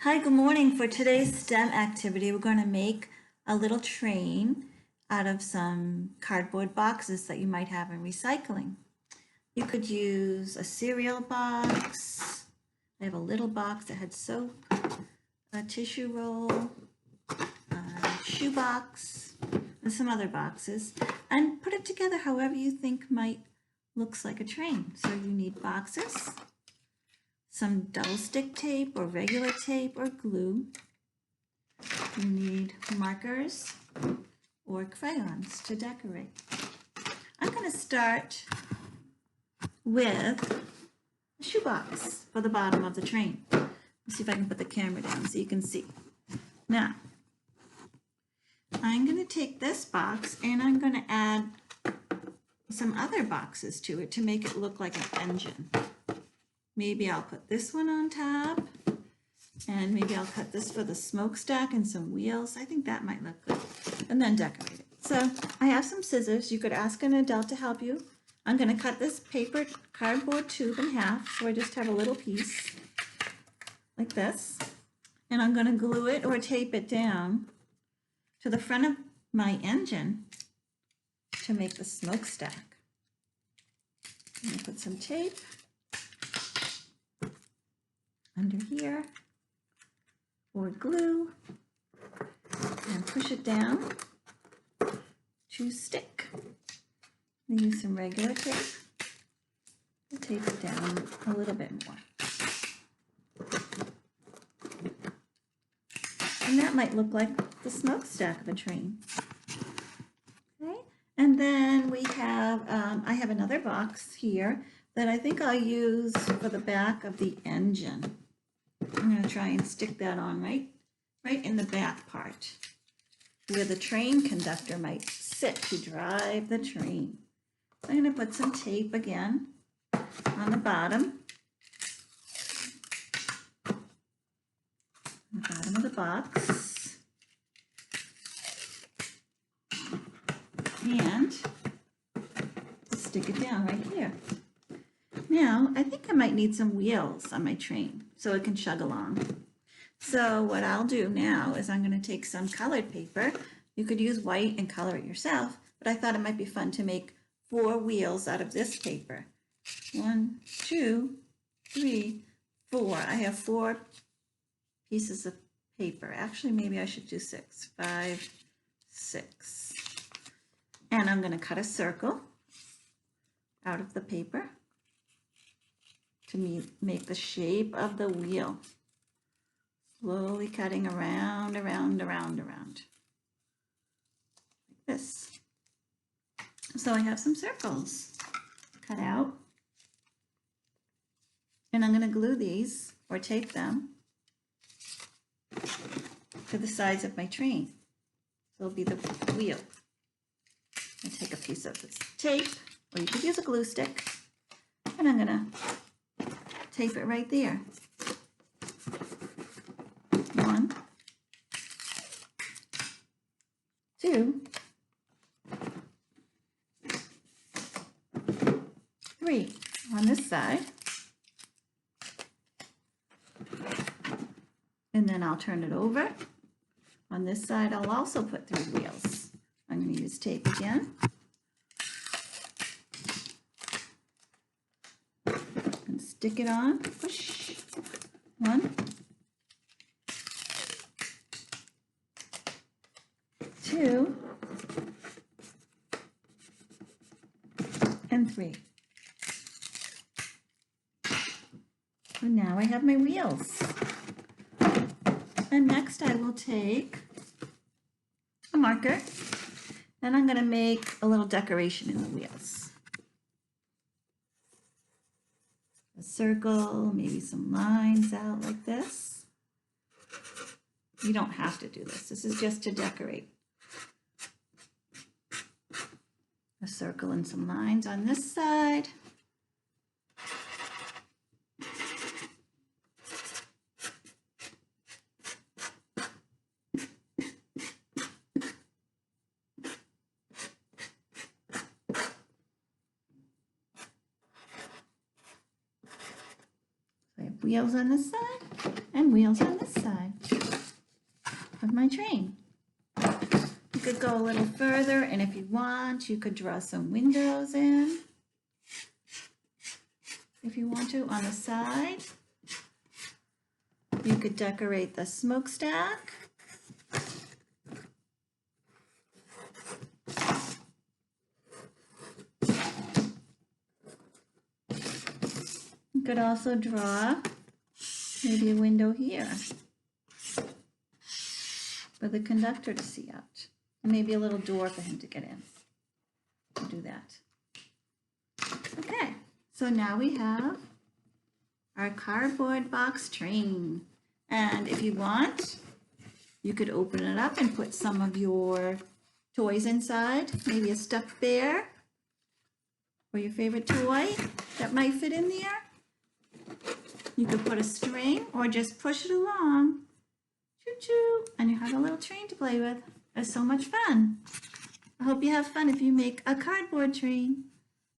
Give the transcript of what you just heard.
Hi, good morning. For today's STEM activity, we're going to make a little train out of some cardboard boxes that you might have in recycling. You could use a cereal box. I have a little box that had soap, a tissue roll, a shoe box, and some other boxes, and put it together however you think might looks like a train. So you need boxes, some double stick tape or regular tape or glue. You need markers or crayons to decorate. I'm going to start with a shoebox for the bottom of the train. Let's see if I can put the camera down so you can see. Now, I'm going to take this box and I'm going to add some other boxes to it to make it look like an engine. Maybe I'll put this one on top, and maybe I'll cut this for the smokestack and some wheels. I think that might look good. And then decorate it. So I have some scissors. You could ask an adult to help you. I'm going to cut this paper cardboard tube in half, so I just have a little piece like this. And I'm going to glue it or tape it down to the front of my engine to make the smokestack. I'm going to put some tape under here or glue and push it down to stick. I'm going to use some regular tape and tape it down a little bit more. And that might look like the smokestack of a train. Okay, and then we have, I have another box here that I think I'll use for the back of the engine. I'm going to try and stick that on right in the back part where the train conductor might sit to drive the train. I'm going to put some tape again on the bottom of the box, and stick it down right here. Now, I think I might need some wheels on my train so it can chug along. So what I'll do now is I'm going to take some colored paper. You could use white and color it yourself, but I thought it might be fun to make 4 wheels out of this paper. 1, 2, 3, 4. I have 4 pieces of paper. Actually, maybe I should do 6. 5, 6. And I'm going to cut a circle out of the paper to make the shape of the wheel. Slowly cutting around. Like this. So I have some circles cut out. And I'm going to glue these or tape them to the sides of my train. So it'll be the wheel. I take a piece of this tape, or you could use a glue stick, and I'm going to tape it right there. 1, 2, 3 on this side. And then I'll turn it over. On this side, I'll also put 3 wheels. I'm going to use tape again. And stick it on. Push. 1, 2, and 3. And now I have my wheels. And next I will take a marker and I'm going to make a little decoration in the wheels. A circle, maybe some lines out like this. You don't have to do this. This is just to decorate. A circle and some lines on this side. Wheels on this side and and wheels on this side of my train. You could go a little further, and if you want, you could draw some windows in. If you want to, on the side. You could decorate the smokestack. You could also draw maybe a window here for the conductor to see out. And maybe a little door for him to get in. I'll do that. Okay, so now we have our cardboard box train. And if you want, you could open it up and put some of your toys inside, maybe a stuffed bear or your favorite toy that might fit in there. You could put a string or just push it along, choo-choo, and you have a little train to play with. It's so much fun. I hope you have fun if you make a cardboard train.